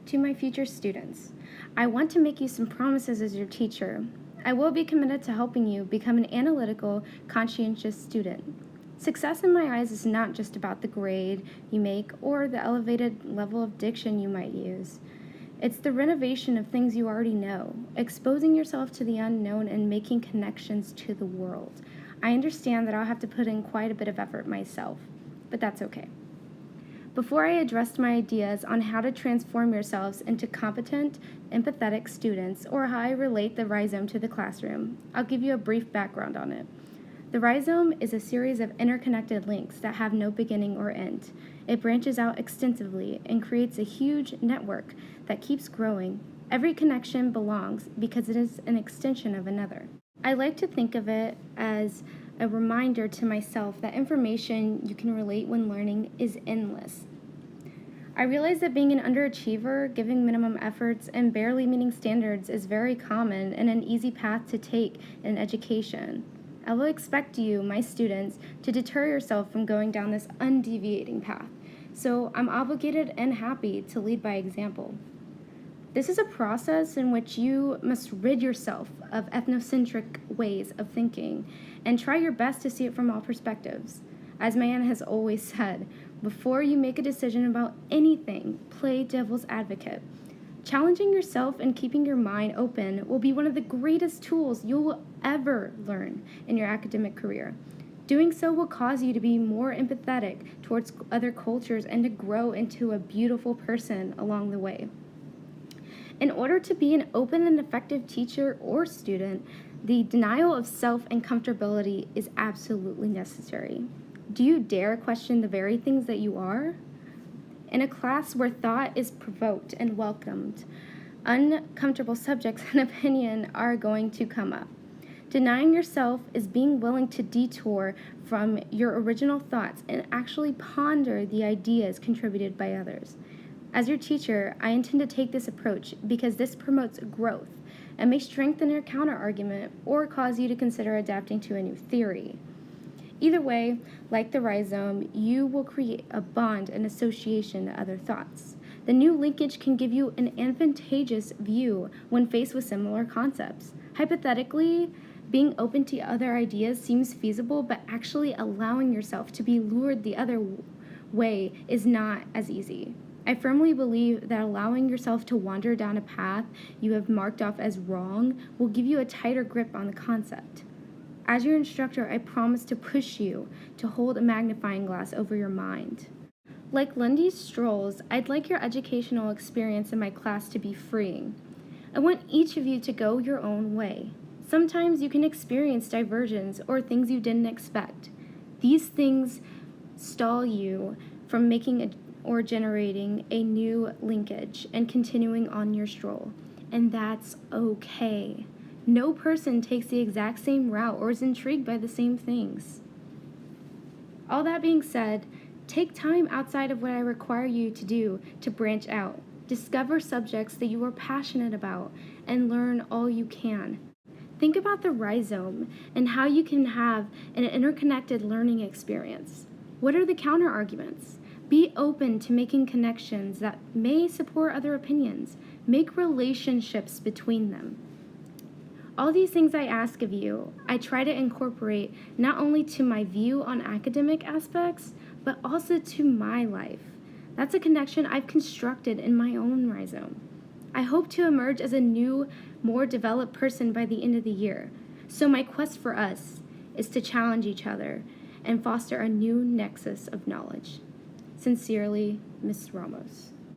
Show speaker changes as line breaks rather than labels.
To my future students, I want to make you some promises as your teacher. I will be committed to helping you become an analytical, conscientious student. Success in my eyes is not just about the grade you make or the elevated level of diction you might use. It's the renovation of things you already know, exposing yourself to the unknown and making connections to the world. I understand that I'll have to put in quite a bit of effort myself, but that's okay. Before I address my ideas on how to transform yourselves into competent, empathetic students, or how I relate the rhizome to the classroom, I'll give you a brief background on it. The rhizome is a series of interconnected links that have no beginning or end. It branches out extensively and creates a huge network that keeps growing. Every connection belongs because it is an extension of another. I like to think of it as a reminder to myself that information you can relate when learning is endless. I realize that being an underachiever, giving minimum efforts, and barely meeting standards is very common and an easy path to take in education. I will expect you, my students, to deter yourself from going down this undeviating path, so I'm obligated and happy to lead by example. This is a process in which you must rid yourself of ethnocentric ways of thinking and try your best to see it from all perspectives. As my aunt has always said, before you make a decision about anything, play devil's advocate. Challenging yourself and keeping your mind open will be one of the greatest tools you will ever learn in your academic career. Doing so will cause you to be more empathetic towards other cultures and to grow into a beautiful person along the way. In order to be an open and effective teacher or student, the denial of self and comfortability is absolutely necessary. Do you dare question the very things that you are? In a class where thought is provoked and welcomed, uncomfortable subjects and opinion are going to come up. Denying yourself is being willing to detour from your original thoughts and actually ponder the ideas contributed by others. As your teacher, I intend to take this approach because this promotes growth and may strengthen your counterargument or cause you to consider adapting to a new theory. Either way, like the rhizome, you will create a bond and association to other thoughts. The new linkage can give you an advantageous view when faced with similar concepts. Hypothetically, being open to other ideas seems feasible, but actually allowing yourself to be lured the other way is not as easy. I firmly believe that allowing yourself to wander down a path you have marked off as wrong will give you a tighter grip on the concept. As your instructor, I promise to push you to hold a magnifying glass over your mind. Like Lundy's strolls, I'd like your educational experience in my class to be freeing. I want each of you to go your own way. Sometimes you can experience diversions or things you didn't expect. These things stall you from making or generating a new linkage and continuing on your stroll, and that's okay. No person takes the exact same route or is intrigued by the same things. All that being said, take time outside of what I require you to do to branch out. Discover subjects that you are passionate about and learn all you can. Think about the rhizome and how you can have an interconnected learning experience. What are the counterarguments? Be open to making connections that may support other opinions. Make relationships between them. All these things I ask of you, I try to incorporate not only to my view on academic aspects, but also to my life. That's a connection I've constructed in my own rhizome. I hope to emerge as a new, more developed person by the end of the year. So my quest for us is to challenge each other and foster a new nexus of knowledge. Sincerely, Ms. Ramos.